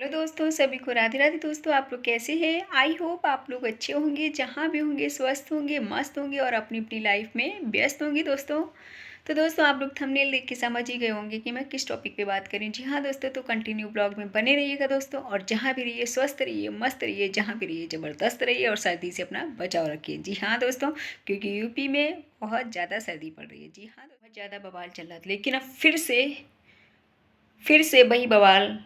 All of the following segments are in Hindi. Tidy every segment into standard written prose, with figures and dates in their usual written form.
हेलो दोस्तों, सभी को राधे राधे। दोस्तों, आप लोग कैसे हैं? आई होप आप लोग अच्छे होंगे, जहाँ भी होंगे स्वस्थ होंगे, मस्त होंगे और अपनी अपनी लाइफ में व्यस्त होंगे दोस्तों। तो दोस्तों, आप लोग थंबनेल देख के समझ ही गए होंगे कि मैं किस टॉपिक पे बात कर रही हूँ। जी हाँ दोस्तों, तो कंटिन्यू ब्लॉग में बने रहिएगा दोस्तों, और जहाँ भी रहिए स्वस्थ रहिए, मस्त रहिए, जहाँ भी रहिए ज़बरदस्त रहिए और सर्दी से अपना बचाव रखिए। जी हाँ दोस्तों, क्योंकि यूपी में बहुत ज़्यादा सर्दी पड़ रही है। जी हाँ, बहुत ज़्यादा बवाल चल रहा था, लेकिन अब फिर से वही बवाल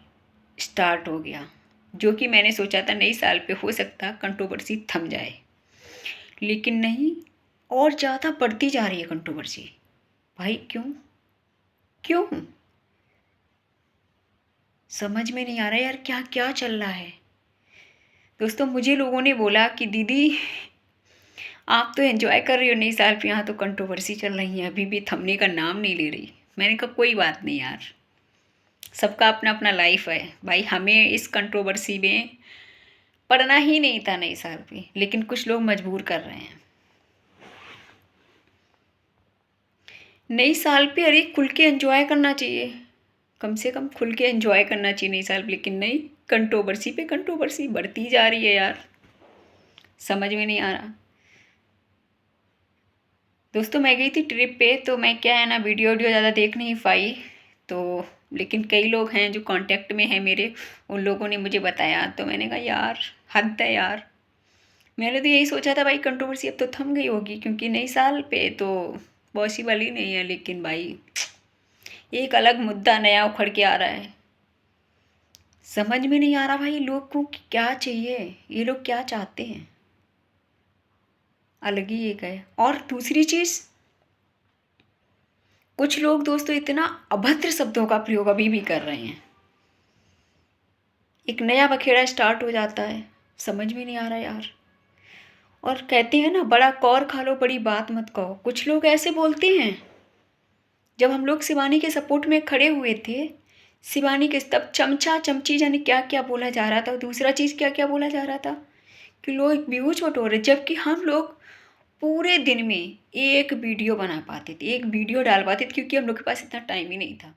स्टार्ट हो गया। जो कि मैंने सोचा था नई साल पे हो सकता कंट्रोवर्सी थम जाए, लेकिन नहीं, और ज़्यादा बढ़ती जा रही है कंट्रोवर्सी। भाई क्यों? क्यों? समझ में नहीं आ रहा यार, क्या क्या चल रहा है। दोस्तों, मुझे लोगों ने बोला कि दीदी आप तो एंजॉय कर रही हो नई साल पे, यहाँ तो कंट्रोवर्सी चल रही है, अभी भी थमने का नाम नहीं ले रही। मैंने कहा कोई बात नहीं यार, सबका अपना अपना लाइफ है भाई, हमें इस कंट्रोवर्सी में पढ़ना ही नहीं था नई साल पे, लेकिन कुछ लोग मजबूर कर रहे हैं। नई साल पे अरे खुल के एंजॉय करना चाहिए, कम से कम खुल के एंजॉय करना चाहिए नई साल पे, लेकिन नहीं, कंट्रोवर्सी पे कंट्रोवर्सी बढ़ती जा रही है यार, समझ में नहीं आ रहा। दोस्तों, मैं गई थी ट्रिप पे, तो मैं क्या है ना, वीडियो वीडियो ज़्यादा देख नहीं पाई। तो लेकिन कई लोग हैं जो कांटेक्ट में हैं मेरे, उन लोगों ने मुझे बताया, तो मैंने कहा यार हद है यार। मैंने तो यही सोचा था भाई कंट्रोवर्सी अब तो थम गई होगी, क्योंकि नई साल पे तो पॉसिबल ही नहीं है, लेकिन भाई एक अलग मुद्दा नया उखड़ के आ रहा है। समझ में नहीं आ रहा भाई, लोग को क्या चाहिए, ये लोग क्या चाहते हैं, अलग ही एक है। और दूसरी चीज़, कुछ लोग दोस्तों इतना अभद्र शब्दों का प्रयोग अभी भी कर रहे हैं। एक नया बखेड़ा स्टार्ट हो जाता है, समझ में नहीं आ रहा यार। और कहते हैं ना, बड़ा कौर खा लो बड़ी बात मत कहो, कुछ लोग ऐसे बोलते हैं। जब हम लोग शिवानी के सपोर्ट में खड़े हुए थे, शिवानी के तब चमचा चमची जाने क्या क्या बोला जा रहा था, दूसरा चीज़ क्या क्या बोला जा रहा था कि लोग व्यूज बटोर रहे, जबकि हम लोग पूरे दिन में एक वीडियो बना पाते थे, एक वीडियो डाल पाते थे, क्योंकि हम लोग के पास इतना टाइम ही नहीं था।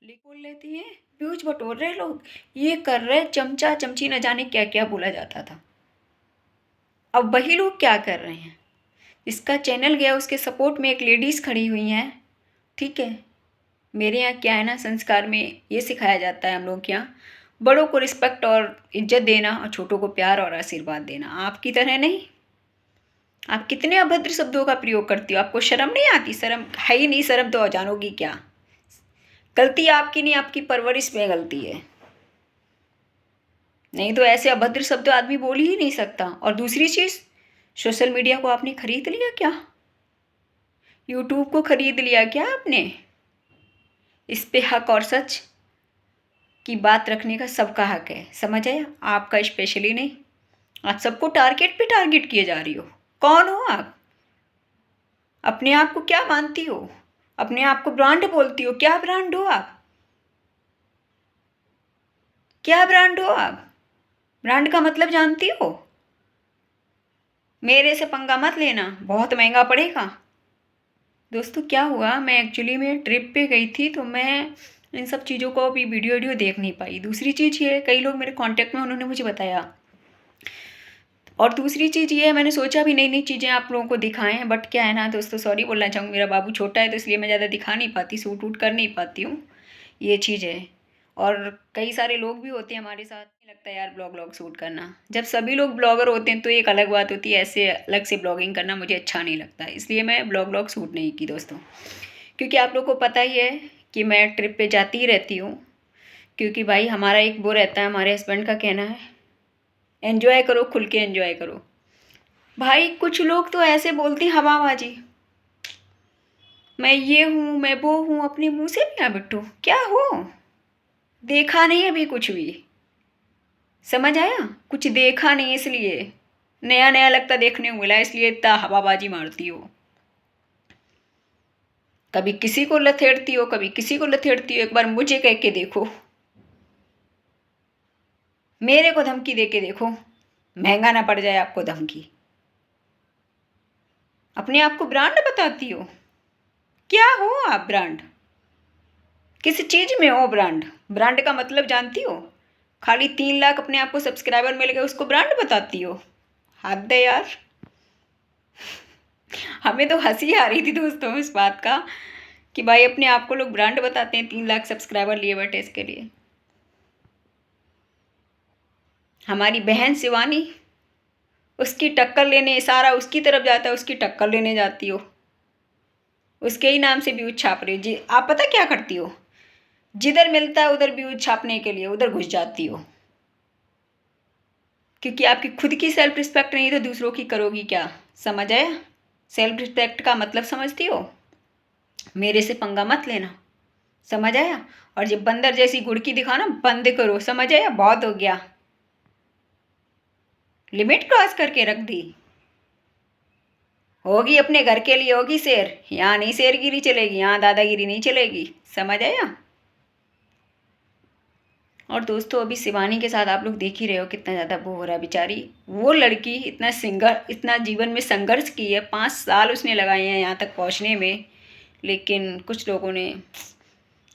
लेकिन बोल लेते हैं व्यूज बटोर रहे लोग, ये कर रहे, चमचा चमची न जाने क्या क्या बोला जाता था। अब वही लोग क्या कर रहे हैं, इसका चैनल गया, उसके सपोर्ट में एक लेडीज़ खड़ी हुई हैं, ठीक है। मेरे यहाँ क्या है ना, संस्कार में ये सिखाया जाता है हम लोग के यहाँ, बड़ों को रिस्पेक्ट और इज्जत देना और छोटों को प्यार और आशीर्वाद देना। आपकी तरह नहीं, आप कितने अभद्र शब्दों का प्रयोग करती हो, आपको शर्म नहीं आती? शर्म है ही नहीं, शर्म तो जानोगी क्या। गलती आपकी नहीं, आपकी परवरिश में गलती है, नहीं तो ऐसे अभद्र शब्द आदमी बोल ही नहीं सकता। और दूसरी चीज़, सोशल मीडिया को आपने खरीद लिया क्या? यूट्यूब को खरीद लिया क्या आपने? इस पे हक और सच की बात रखने का सबका हक है, समझ आया? आपका स्पेशली नहीं। आप सबको टारगेट पे टारगेट किए जा रही हो। कौन हो आप? अपने आप को क्या मानती हो? अपने आप को ब्रांड बोलती हो, क्या ब्रांड हो आप? क्या ब्रांड हो आप? ब्रांड का मतलब जानती हो? मेरे से पंगा मत लेना, बहुत महंगा पड़ेगा। दोस्तों, क्या हुआ, मैं एक्चुअली में ट्रिप पे गई थी, तो मैं इन सब चीज़ों को अभी वीडियो वीडियो देख नहीं पाई। दूसरी चीज़ ये, कई लोग मेरे कांटेक्ट में, उन्होंने मुझे बताया। और दूसरी चीज़ ये है, मैंने सोचा भी नई नई चीज़ें आप लोगों को दिखाएं, बट क्या है ना दोस्तों, सॉरी बोलना चाहूँगी, मेरा बाबू छोटा है तो इसलिए मैं ज़्यादा दिखा नहीं पाती, शूट वूट कर नहीं पाती हूँ, ये चीज़ है। और कई सारे लोग भी होते हैं हमारे साथ, नहीं लगता यार ब्लॉग व्लॉग शूट करना। जब सभी लोग ब्लॉगर होते हैं तो एक अलग बात होती है, ऐसे अलग से ब्लॉगिंग करना मुझे अच्छा नहीं लगता, इसलिए मैं ब्लॉग व्लॉग शूट नहीं की दोस्तों। क्योंकि आप लोग को पता ही है कि मैं ट्रिप पे जाती ही रहती हूँ, क्योंकि भाई हमारा एक वो रहता है, हमारे हस्बैंड का कहना है, एन्जॉय करो, खुल के एन्जॉय करो। भाई कुछ लोग तो ऐसे बोलते हैं हवाबाजी, मैं ये हूँ, मैं वो हूँ, अपने मुंह से भी ना बिट्टू, क्या हो? देखा नहीं अभी कुछ भी, समझ आया? कुछ देखा नहीं, इसलिए नया नया लगता देखने को मिला, इसलिए इतना हवाबाजी मारती हो। कभी किसी को लथेड़ती हो, कभी किसी को लथेड़ती हो, एक बार मुझे कह के देखो, मेरे को धमकी दे के देखो, महंगा ना पड़ जाए आपको धमकी। अपने आप को ब्रांड बताती हो, क्या हो आप? ब्रांड किस चीज़ में हो? ब्रांड, ब्रांड का मतलब जानती हो? खाली 3 लाख अपने आप को सब्सक्राइबर मिल गए, उसको ब्रांड बताती हो। हद है यार। हमें तो हंसी आ रही थी दोस्तों इस बात का कि भाई अपने आप को लोग ब्रांड बताते हैं, 3 लाख सब्सक्राइबर लिए बैठे इसके लिए। हमारी बहन शिवानी, उसकी टक्कर लेने, सारा उसकी तरफ जाता है, उसकी टक्कर लेने जाती हो, उसके ही नाम से व्यूज छाप रही हो जी। आप पता क्या करती हो, जिधर मिलता है उधर व्यूज छापने के लिए उधर घुस जाती हो, क्योंकि आपकी खुद की सेल्फ रिस्पेक्ट नहीं तो दूसरों की करोगी क्या। समझ आया? सेल्फ रिस्पेक्ट का मतलब समझती हो? मेरे से पंगा मत लेना, समझ आया? और जब बंदर जैसी गुड़की दिखाना बंद करो, समझ आया? बहुत हो गया, लिमिट क्रॉस करके रख दी। होगी अपने घर के लिए होगी शेर, यहाँ नहीं शेरगिरी चलेगी, यहाँ दादागिरी नहीं चलेगी। समझ आया? और दोस्तों अभी शिवानी के साथ आप लोग देख ही रहे हो कितना ज़्यादा वो हो रहा है बेचारी। वो लड़की इतना जीवन में संघर्ष की है, 5 साल उसने लगाए हैं यहाँ तक पहुँचने में, लेकिन कुछ लोगों ने,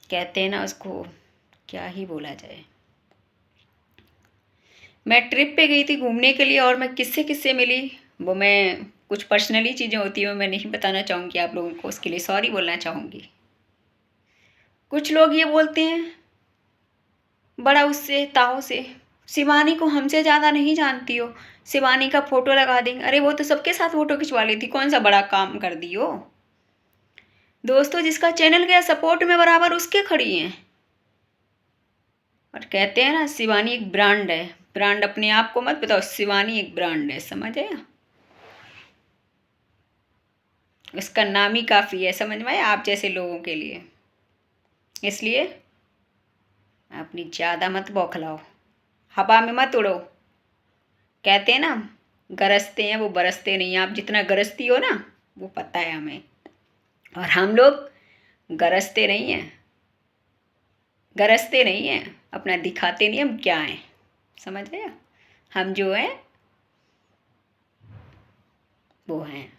कहते हैं ना उसको, क्या ही बोला जाए। मैं ट्रिप पे गई थी घूमने के लिए और मैं किससे किससे मिली, वो मैं कुछ पर्सनली चीज़ें होती हैं मैं नहीं बताना चाहूँगी आप लोगों को, उसके लिए सॉरी बोलना चाहूँगी। कुछ लोग ये बोलते हैं बड़ा उससे ताव से, शिवानी को हमसे ज़्यादा नहीं जानती हो, शिवानी का फ़ोटो लगा देंगे। अरे वो तो सबके साथ फ़ोटो खिंचवा ली थी, कौन सा बड़ा काम कर दी हो। दोस्तों जिसका चैनल गया सपोर्ट में बराबर उसके खड़ी हैं। और कहते हैं ना शिवानी एक ब्रांड है, ब्रांड अपने आप को मत बताओ, शिवानी एक ब्रांड है, समझ आया? उसका नाम ही काफ़ी है, समझ में आया, आप जैसे लोगों के लिए। इसलिए अपनी ज़्यादा मत बौखलाओ, हवा में मत उड़ो। कहते हैं ना गरजते हैं वो बरसते नहीं हैं, आप जितना गरजती हो ना वो पता है हमें, और हम लोग गरजते नहीं हैं, गरजते नहीं हैं, अपना दिखाते नहीं हम क्या हैं, समझ आया? हम जो हैं वो हैं,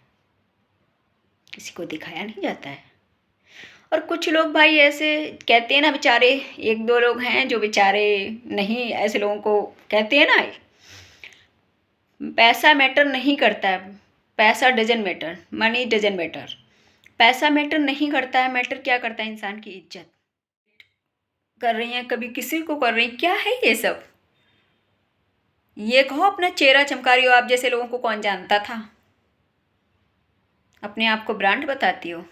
किसी को दिखाया नहीं जाता है। और कुछ लोग भाई ऐसे कहते हैं ना बेचारे, 1-2 लोग हैं जो बेचारे नहीं, ऐसे लोगों को कहते हैं ना पैसा मैटर नहीं करता है, पैसा doesn't matter, money doesn't matter. पैसा मैटर नहीं करता है, मैटर क्या करता है, इंसान की इज्जत कर रही हैं, कभी किसी को कर रही, क्या है ये सब। ये कहो अपना चेहरा चमका रही हो, आप जैसे लोगों को कौन जानता था। अपने आप को ब्रांड बताती हो,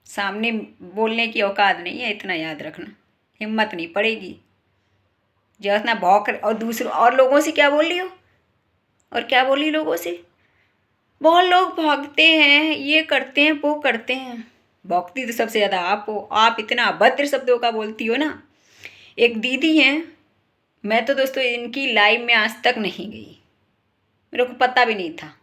सामने बोलने की औकात नहीं है, इतना याद रखना, हिम्मत नहीं पड़ेगी जो इतना भौंक। और दूसरों और लोगों से क्या बोल रही हो, और क्या बोली लोगों से, बहुत लोग भागते हैं, ये करते हैं वो करते हैं, भौंकती तो सबसे ज़्यादा आप हो। आप इतना अभद्र शब्दों का बोलती हो ना। एक दीदी हैं, मैं तो दोस्तों इनकी लाइव में आज तक नहीं गई, मेरे को पता भी नहीं था,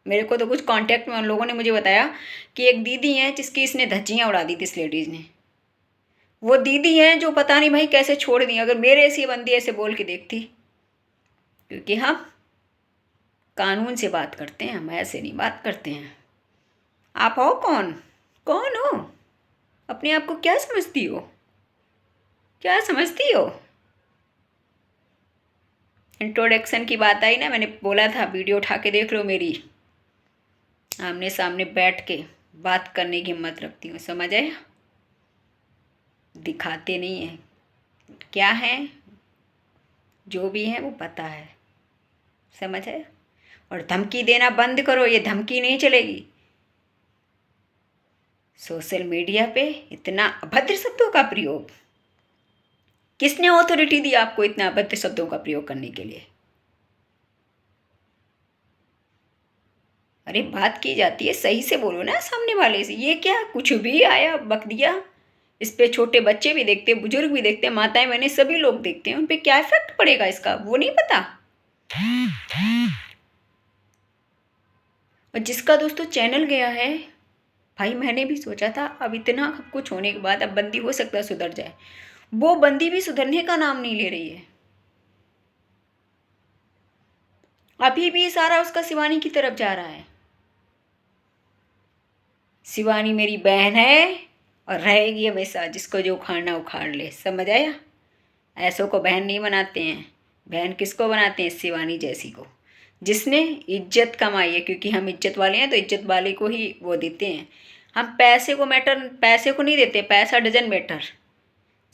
मेरे को तो कुछ कांटेक्ट में उन लोगों ने मुझे बताया कि एक दीदी हैं जिसकी इसने धज्जियाँ उड़ा दी थी इस लेडीज़ ने। वो दीदी हैं जो पता नहीं भाई कैसे छोड़ दी, अगर मेरे ऐसी बंदी ऐसे बोल के देखती, क्योंकि हम कानून से बात करते हैं, हम ऐसे नहीं बात करते हैं। आप हो कौन, कौन हो, अपने आप को क्या समझती हो, क्या समझती हो। इंट्रोडक्शन की बात आई ना, मैंने बोला था वीडियो उठा के देख लो मेरी, आमने सामने बैठ के बात करने की हिम्मत रखती हूँ, समझ आए? दिखाते नहीं हैं क्या है, जो भी है वो पता है, समझ आए? और धमकी देना बंद करो, ये धमकी नहीं चलेगी। सोशल मीडिया पे इतना अभद्र शब्दों का प्रयोग, किसने ऑथोरिटी दी आपको इतना अभद्र शब्दों का प्रयोग करने के लिए। अरे बात की जाती है सही से बोलो ना सामने वाले से, ये क्या कुछ भी आया बक दिया। इस पे छोटे बच्चे भी देखते हैं, बुजुर्ग भी देखते हैं, माताएं बहनें सभी लोग देखते हैं, उन पे क्या इफेक्ट पड़ेगा इसका वो नहीं पता। और जिसका दोस्तों चैनल गया है, भाई मैंने भी सोचा था अब इतना कुछ होने के बाद अब बंदी हो सकता है सुधर जाए, वो बंदी भी सुधरने का नाम नहीं ले रही है। अभी भी सारा उसका शिवानी की तरफ जा रहा है। शिवानी मेरी बहन है और रहेगी हमेशा, जिसको जो उखाड़ना उखाड़ ले, समझ आया? ऐसों को बहन नहीं बनाते हैं। बहन किसको बनाते हैं? शिवानी जैसी को, जिसने इज्जत कमाई है, क्योंकि हम इज्जत वाले हैं तो इज्जत वाले को ही वो देते हैं। हम पैसे को नहीं देते, पैसा डजन मैटर।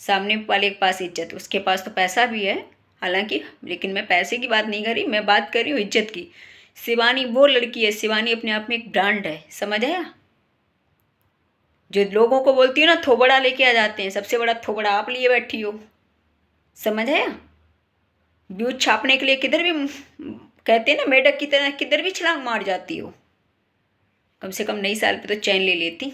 सामने वाले के पास इज्जत, उसके पास तो पैसा भी है हालांकि, लेकिन मैं पैसे की बात नहीं कर रही, मैं बात कर रही हूँ इज्जत की। शिवानी वो लड़की है, शिवानी अपने आप में एक ब्रांड है, समझ आया? जो लोगों को बोलती हो ना थोबड़ा लेके आ जाते हैं, सबसे बड़ा थोबड़ा आप लिए बैठी हो, समझ आया? व्यूज छापने के लिए किधर भी कहते हैं ना मेढक की तरह, किधर भी छलांग मार जाती हो। कम से कम नई साल पे तो चैन ले लेती,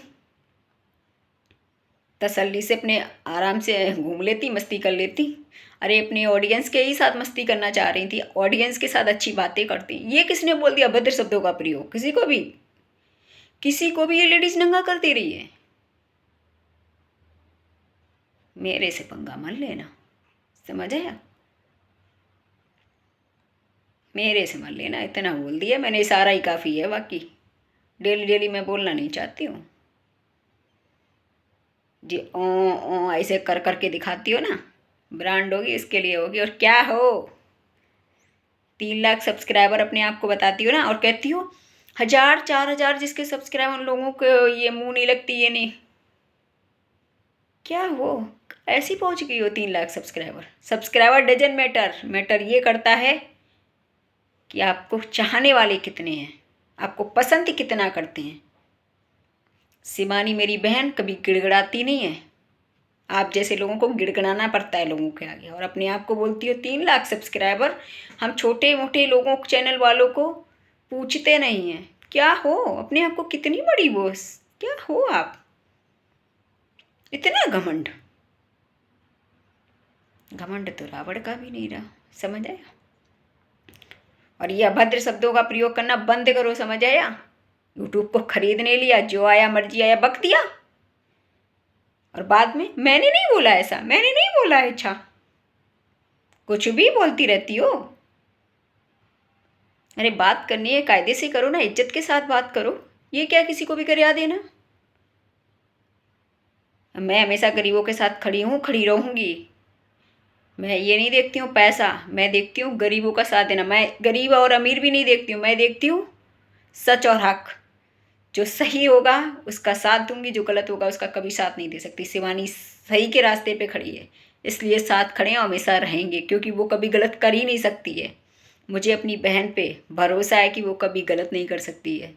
तसल्ली से अपने आराम से घूम लेती, मस्ती कर लेती। अरे अपने ऑडियंस के ही साथ मस्ती करना चाह रही थी, ऑडियंस के साथ अच्छी बातें करती। ये किसने बोल दिया अभद्र शब्दों का प्रयोग? किसी को भी ये लेडीज नंगा कर दे रही है। मेरे से पंगा मत लेना, समझ आया? मेरे से मत लेना, इतना बोल दिया मैंने, इशारा ही काफ़ी है, बाकी डेली डेली मैं बोलना नहीं चाहती हूँ जी। ओ ऐसे कर करके दिखाती हो ना, ब्रांड होगी इसके लिए होगी। और क्या हो, 3 लाख सब्सक्राइबर अपने आप को बताती हो ना, और कहती हो 1000 4000 जिसके सब्सक्राइबर, उन लोगों को ये मुंह नहीं लगती, ये नहीं। क्या हो, ऐसी पहुंच गई हो 3 लाख सब्सक्राइबर डजन मैटर ये करता है कि आपको चाहने वाले कितने हैं, आपको पसंद कितना करते हैं। शिवानी मेरी बहन कभी गिड़गिड़ाती नहीं है, आप जैसे लोगों को गिड़गिड़ाना पड़ता है लोगों के आगे, और अपने आप को बोलती हो 3 लाख सब्सक्राइबर। हम छोटे मोटे लोगों चैनल वालों को पूछते नहीं हैं। क्या हो, अपने आप को कितनी बड़ी बोस, क्या हो आप, इतना घमंड। घमंड तो रावण का भी नहीं रहा, समझ आया? और ये अभद्र शब्दों का प्रयोग करना बंद करो, समझ आया? यूट्यूब को खरीदने लिया, जो आया मर्जी आया बक दिया, और बाद में मैंने नहीं बोला ऐसा, मैंने नहीं बोला। अच्छा, कुछ भी बोलती रहती हो। अरे बात करनी है कायदे से करो ना, इज्जत के साथ बात करो। ये क्या किसी को भी करिया देना? मैं हमेशा गरीबों के साथ खड़ी हूँ, खड़ी रहूँगी। मैं ये नहीं देखती हूँ पैसा, मैं देखती हूँ गरीबों का साथ देना। मैं गरीब और अमीर भी नहीं देखती हूँ, मैं देखती हूँ सच और हक। जो सही होगा उसका साथ दूंगी, जो गलत होगा उसका कभी साथ नहीं दे सकती। शिवानी सही के रास्ते पे खड़ी है, इसलिए साथ खड़े हैं और हमेशा रहेंगे, क्योंकि वो कभी गलत कर ही नहीं सकती है। मुझे अपनी बहन पे भरोसा है कि वो कभी गलत नहीं कर सकती है,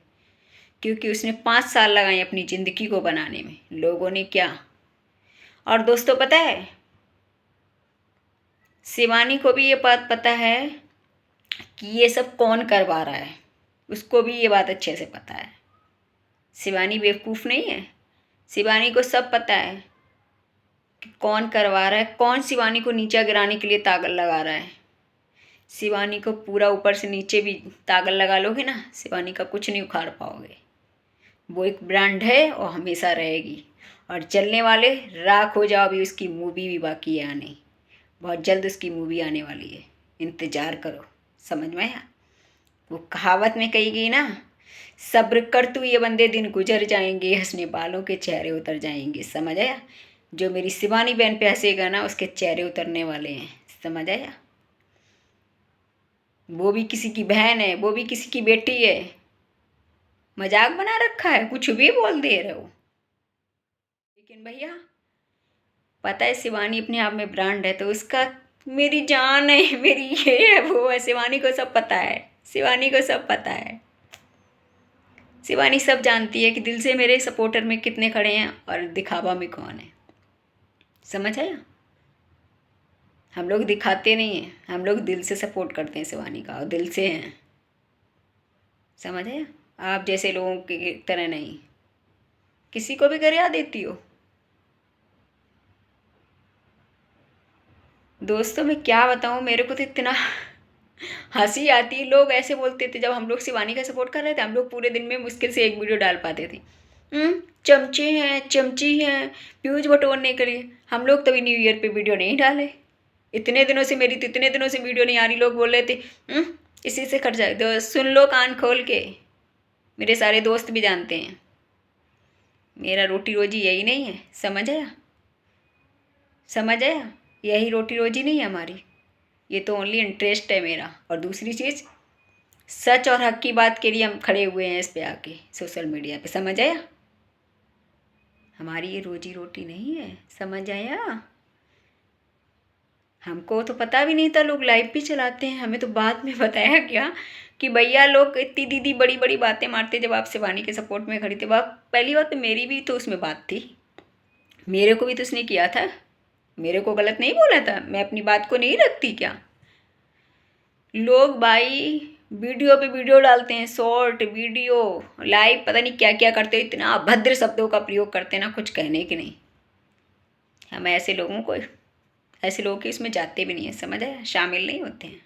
क्योंकि उसने 5 साल लगाए अपनी ज़िंदगी को बनाने में, लोगों ने क्या। और दोस्तों पता है, शिवानी को भी ये बात पता है कि ये सब कौन करवा रहा है, उसको भी ये बात अच्छे से पता है। शिवानी बेवकूफ़ नहीं है, शिवानी को सब पता है कि कौन करवा रहा है, कौन शिवानी को नीचा गिराने के लिए ताकत लगा रहा है। शिवानी को पूरा ऊपर से नीचे भी ताकत लगा लोगे ना, शिवानी का कुछ नहीं उखाड़ पाओगे। वो एक ब्रांड है और हमेशा रहेगी। और चलने वाले राख हो जाओ, अभी उसकी मूवी भी बाकी है आने, बहुत जल्द उसकी मूवी आने वाली है, इंतज़ार करो, समझ में आया? वो कहावत में कही गई ना, सब्र कर तू ये बंदे दिन गुजर जाएंगे, हंसने वालों के चेहरे उतर जाएंगे, समझ आया? जो मेरी शिवानी बहन पे हंसेगा ना, उसके चेहरे उतरने वाले हैं, समझ आया? वो भी किसी की बहन है, वो भी किसी की बेटी है। मजाक बना रखा है, कुछ भी बोल दे रहे हो। लेकिन भैया पता है शिवानी अपने आप में ब्रांड है, तो उसका मेरी जान है, मेरी ये है वो है, शिवानी को सब पता है, शिवानी को सब पता है। शिवानी सब जानती है कि दिल से मेरे सपोर्टर में कितने खड़े हैं और दिखावा में कौन है, समझ आया? हम लोग दिखाते नहीं हैं, हम लोग दिल से सपोर्ट करते हैं शिवानी का, और दिल से हैं, समझ आया? आप जैसे लोगों की तरह नहीं, किसी को भी गरिया देती हो। दोस्तों मैं क्या बताऊँ, मेरे को तो इतना हंसी आती है। लोग ऐसे बोलते थे, जब हम लोग शिवानी का सपोर्ट कर रहे थे, हम लोग पूरे दिन में मुश्किल से एक वीडियो डाल पाते थे। चमचे हैं, चमची हैं, व्यूज बटोरने के लिए। हम लोग तभी न्यू ईयर पे वीडियो नहीं डाले। इतने दिनों से मेरी तो इतने दिनों से वीडियो नहीं आ रही, लोग बोल रहे थे इसी से खर्च जाए। तो सुन लो कान खोल के, मेरे सारे दोस्त भी जानते हैं मेरा रोटी रोजी यही नहीं है, समझ आया? समझ आया? यही रोटी रोजी नहीं है हमारी। ये तो ओनली इंटरेस्ट है मेरा। और दूसरी चीज़, सच और हक की बात के लिए हम खड़े हुए हैं इस पे आके सोशल मीडिया पे, समझ आया? हमारी ये रोजी रोटी नहीं है, समझ आया? हमको तो पता भी नहीं था लोग लाइव भी चलाते हैं, हमें तो बाद में बताया गया कि भैया लोग इतनी दीदी बड़ी बड़ी बातें मारते जब आप शिवानी के सपोर्ट में खड़ी थी। बात पहली बात तो मेरी भी तो उसमें बात थी, मेरे को भी तो उसने किया था, मेरे को गलत नहीं बोला था, मैं अपनी बात को नहीं रखती क्या? लोग भाई वीडियो पे वीडियो डालते हैं, शॉर्ट वीडियो, लाइव, पता नहीं क्या क्या करते हो, इतना अभद्र शब्दों का प्रयोग करते हैं ना, कुछ कहने के नहीं। हम ऐसे लोगों के इसमें जाते भी नहीं है, समझ आया? शामिल नहीं होते हैं,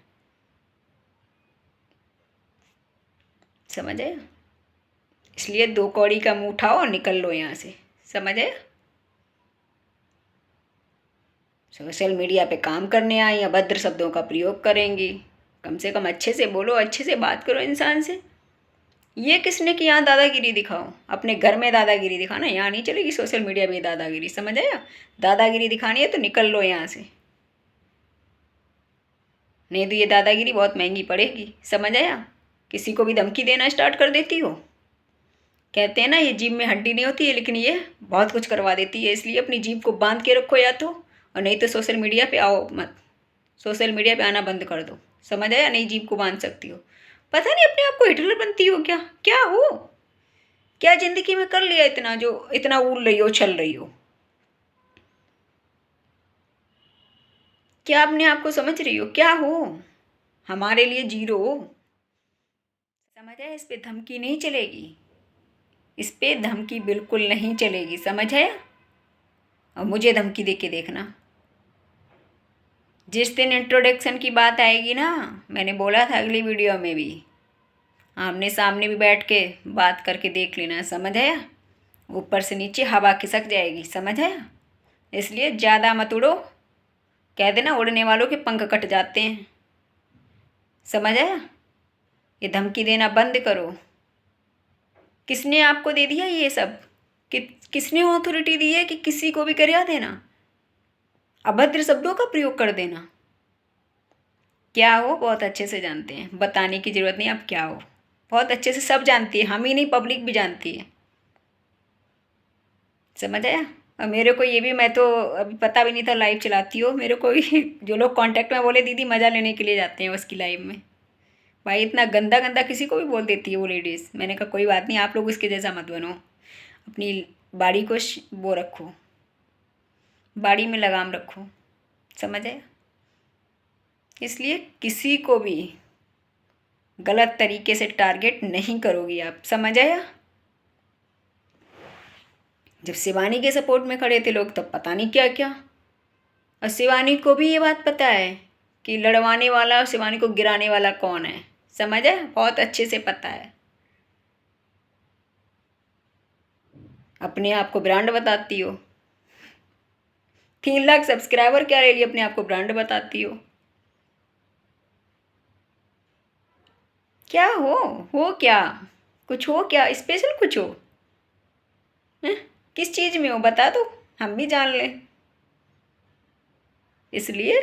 समझ आया? इसलिए दो कौड़ी का मुंह उठाओ और निकल लो यहाँ से, समझ आया? सोशल मीडिया पे काम करने आई अभद्र शब्दों का प्रयोग करेंगी, कम से कम अच्छे से बोलो, अच्छे से बात करो इंसान से। ये किसने कि यहाँ दादागिरी दिखाओ? अपने घर में दादागिरी दिखाना, यहाँ नहीं चलेगी सोशल मीडिया पे दादागिरी, समझ आया? दादागिरी दिखानी है तो निकल लो यहाँ से, नहीं तो ये दादागिरी बहुत महंगी पड़ेगी, समझ आया? किसी को भी धमकी देना स्टार्ट कर देती हो। कहते हैं ना ये जीभ में हड्डी नहीं होती है, लेकिन ये बहुत कुछ करवा देती है, इसलिए अपनी जीभ को बांध के रखो या तो, और नहीं तो सोशल मीडिया पे आओ मत, सोशल मीडिया पे आना बंद कर दो, समझ आया? नहीं जीभ को बांध सकती हो। पता नहीं अपने आप को हिटलर बनती हो क्या, क्या हो, क्या जिंदगी में कर लिया इतना जो इतना उड़ रही हो, छल रही हो? क्या अपने आप को समझ रही हो, क्या हो? हमारे लिए जीरो, समझ आया? इस पे धमकी नहीं चलेगी, इस पे धमकी बिल्कुल नहीं चलेगी, समझ आया? और मुझे धमकी दे के देखना, जिस दिन इंट्रोडक्शन की बात आएगी ना, मैंने बोला था अगली वीडियो में भी, आमने सामने भी बैठ के बात करके देख लेना, समझ आया? ऊपर से नीचे हवा खिसक जाएगी, समझ आया? इसलिए ज़्यादा मत उड़ो, कह देना उड़ने वालों के पंख कट जाते हैं, समझ आया? ये धमकी देना बंद करो। किसने आपको दे दिया ये सब? किसने ऑथोरिटी दी है कि किसी को भी करिया देना, अभद्र शब्दों का प्रयोग कर देना? क्या हो बहुत अच्छे से जानते हैं, बताने की ज़रूरत नहीं आप क्या हो, बहुत अच्छे से सब जानती है, हम ही नहीं पब्लिक भी जानती है, समझ आया? और मेरे को ये भी, मैं तो अभी पता भी नहीं था लाइव चलाती हो, मेरे को भी जो लोग कांटेक्ट में बोले दीदी मज़ा लेने के लिए जाते हैं उसकी लाइव में, भाई इतना गंदा गंदा किसी को भी बोल देती है वो लेडीज़। मैंने कहा कोई बात नहीं, आप लोग उसके जैसा मत बनो, अपनी बाड़ी को वो रखो, बाड़ी में लगाम रखो, समझ आया? इसलिए किसी को भी गलत तरीके से टारगेट नहीं करोगी आप, समझ आया? जब शिवानी के सपोर्ट में खड़े थे लोग तब पता नहीं क्या क्या, और शिवानी को भी ये बात पता है कि लड़वाने वाला और शिवानी को गिराने वाला कौन है, समझ है? बहुत अच्छे से पता है, अपने आप को ब्रांड बताती हो, 3 लाख सब्सक्राइबर क्या ले लिए, अपने आप को ब्रांड बताती हो, क्या हो क्या, कुछ हो क्या, स्पेशल कुछ हो? हैं? किस चीज़ में हो बता दो, हम भी जान लें, इसलिए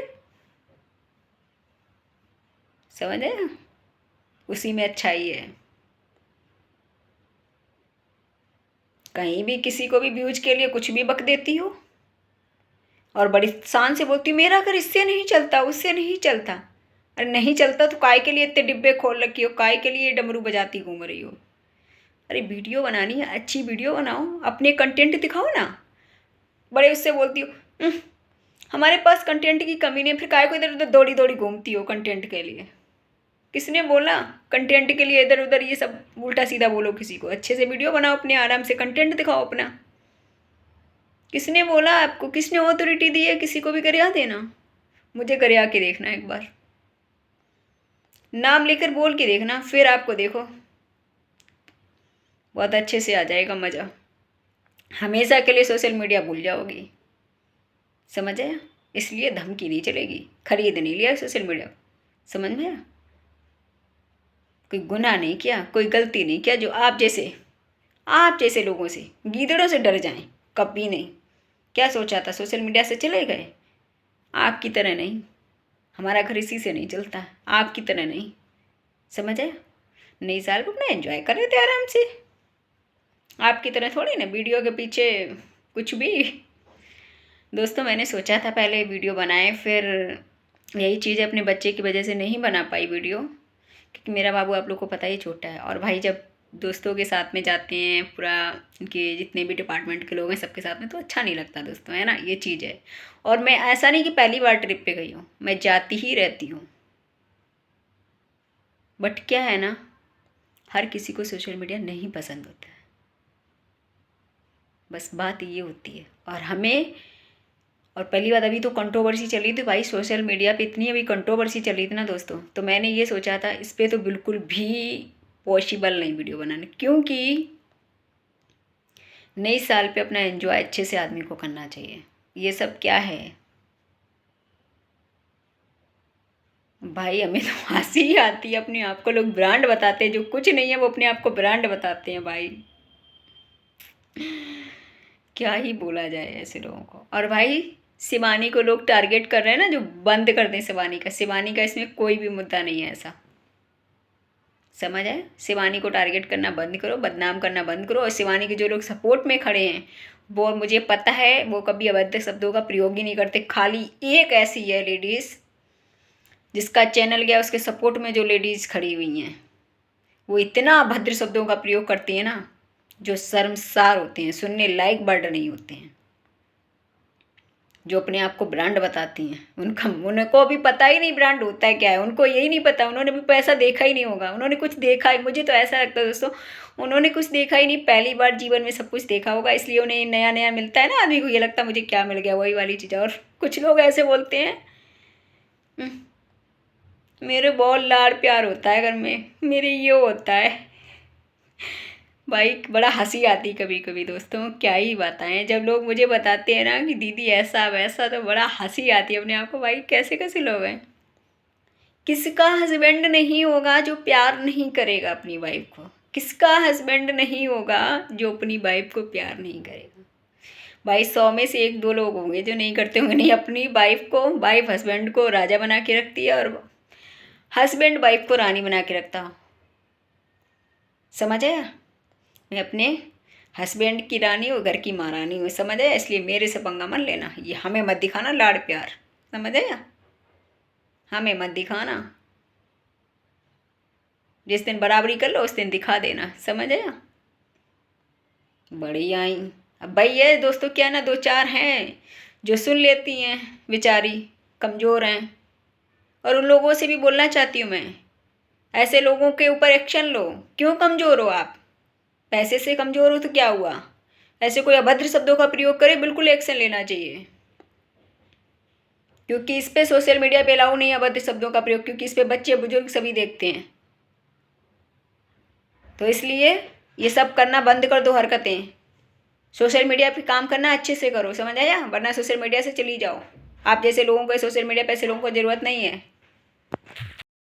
समझ आया? उसी में अच्छाई है। कहीं भी किसी को भी व्यूज के लिए कुछ भी बक देती हो, और बड़ी शान से बोलती मेरा घर इससे नहीं चलता, उससे नहीं चलता। अरे नहीं चलता तो काय के लिए इतने डिब्बे खोल रखी हो, काय के लिए डमरू बजाती घूम रही हो? अरे वीडियो बनानी है, अच्छी वीडियो बनाओ, अपने कंटेंट दिखाओ ना। बड़े उससे बोलती हो हमारे पास कंटेंट की कमी नहीं, फिर काय को इधर उधर दौड़ी दौड़ी घूमती हो कंटेंट के लिए? किसने बोला कंटेंट के लिए इधर उधर ये सब उल्टा सीधा बोलो? किसी को अच्छे से वीडियो बनाओ, अपने आराम से कंटेंट दिखाओ अपना। किसने बोला आपको, किसने ऑथोरिटी दी है किसी को भी करिया देना? मुझे करिया के देखना, एक बार नाम लेकर बोल के देखना, फिर आपको देखो बहुत अच्छे से आ जाएगा मज़ा। हमेशा के लिए सोशल मीडिया भूल जाओगी, समझ आया? इसलिए धमकी नहीं चलेगी, खरीद नहीं लिया सोशल मीडिया, समझ में आया? कोई गुनाह नहीं किया, कोई गलती नहीं किया जो आप जैसे लोगों से, गीदड़ों से डर जाएं, कभी नहीं। क्या सोचा था सोशल मीडिया से चले गए? आपकी तरह नहीं, हमारा घर इसी से नहीं चलता, आपकी तरह नहीं, समझ आया। नई साल को अपना एंजॉय कर रहे थे आराम से, आपकी तरह थोड़ी ना वीडियो के पीछे कुछ भी। दोस्तों मैंने सोचा था पहले वीडियो बनाएं, फिर यही चीज़ अपने बच्चे की वजह से नहीं बना पाई वीडियो, क्योंकि मेरा बाबू आप लोग को पता ही छोटा है। और भाई जब दोस्तों के साथ में जाते हैं, पूरा उनके जितने भी डिपार्टमेंट के लोग हैं सबके साथ में, तो अच्छा नहीं लगता दोस्तों, है ना, ये चीज़ है। और मैं ऐसा नहीं कि पहली बार ट्रिप पे गई हूँ, मैं जाती ही रहती हूँ, बट क्या है ना, हर किसी को सोशल मीडिया नहीं पसंद होता है, बस बात ये होती है। और हमें, और पहली बात, अभी तो कंट्रोवर्सी चली थी भाई सोशल मीडिया पे, इतनी अभी कंट्रोवर्सी चली थी ना दोस्तों, तो मैंने ये सोचा था इस पर तो बिल्कुल भी पॉसिबल नहीं वीडियो बनाने, क्योंकि नई साल पे अपना एंजॉय अच्छे से आदमी को करना चाहिए। ये सब क्या है भाई, हमें तो हंसी ही आती है, अपने आप को लोग ब्रांड बताते हैं, जो कुछ नहीं है वो अपने आप को ब्रांड बताते हैं भाई, क्या ही बोला जाए ऐसे लोगों को। और भाई शिवानी को लोग टारगेट कर रहे हैं ना, जो बंद कर दें शिवानी का इसमें कोई भी मुद्दा नहीं है ऐसा, समझ आए। शिवानी को टारगेट करना बंद करो, बदनाम करना बंद करो। और शिवानी के जो लोग सपोर्ट में खड़े हैं, वो मुझे पता है वो कभी अभद्र शब्दों का प्रयोग ही नहीं करते। खाली एक ऐसी है लेडीज़ जिसका चैनल गया, उसके सपोर्ट में जो लेडीज़ खड़ी हुई हैं, वो इतना अभद्र शब्दों का प्रयोग करती है ना, जो शर्मसार होते हैं, सुनने लायक वर्ड नहीं होते हैं। जो अपने आप को ब्रांड बताती हैं, उनको भी पता ही नहीं ब्रांड होता है क्या है, उनको यही नहीं पता, उन्होंने भी पैसा देखा ही नहीं होगा, उन्होंने कुछ देखा ही, मुझे तो ऐसा लगता है दोस्तों, उन्होंने कुछ देखा ही नहीं, पहली बार जीवन में सब कुछ देखा होगा, इसलिए उन्हें नया नया मिलता है ना, आदमी को ये लगता है मुझे क्या मिल गया, वही वाली चीज़। और कुछ लोग ऐसे बोलते हैं, मेरे बहुत लाड़ प्यार होता है घर में, मेरे ये होता है भाई, बड़ा हंसी आती कभी कभी दोस्तों, क्या ही बताएं। जब लोग मुझे बताते हैं ना कि दीदी ऐसा वैसा, तो बड़ा हंसी आती है अपने आप को, भाई कैसे कैसे लोग हैं। किसका हस्बैंड नहीं होगा जो प्यार नहीं करेगा अपनी वाइफ को, किसका हस्बैंड नहीं होगा जो अपनी वाइफ को प्यार नहीं करेगा। भाई 100 में से 1-2 लोग होंगे जो नहीं करते होंगे। नहीं, अपनी वाइफ को, वाइफ हस्बैंड को राजा बना के रखती है, और हस्बैंड वाइफ को रानी बना के रखता हूँ, समझ आया। मैं अपने हस्बैंड की रानी और घर की महारानी हूँ, समझ आया। इसलिए मेरे से पंगा मत लेना, ये हमें मत दिखाना लाड़ प्यार, समझ आया, हमें मत दिखाना। जिस दिन बराबरी कर लो उस दिन दिखा देना, समझ आया। बड़ी आई अब भाई, ये दोस्तों क्या ना, 2-4 हैं जो सुन लेती हैं, बेचारी कमज़ोर हैं, और उन लोगों से भी बोलना चाहती हूँ मैं, ऐसे लोगों के ऊपर एक्शन लो। क्यों कमज़ोर हो आप, पैसे से कमज़ोर हो तो क्या हुआ, ऐसे कोई अभद्र शब्दों का प्रयोग करे, बिल्कुल एक्शन लेना चाहिए, क्योंकि इस पे सोशल मीडिया पे अलाउ नहीं है अभद्र शब्दों का प्रयोग, क्योंकि इस पे बच्चे बुजुर्ग सभी देखते हैं। तो इसलिए ये सब करना बंद कर दो हरकतें, सोशल मीडिया पे काम करना अच्छे से करो, समझ आया, वरना सोशल मीडिया से चली जाओ। आप जैसे लोगों को सोशल मीडिया पे ऐसे लोगों को ज़रूरत नहीं है।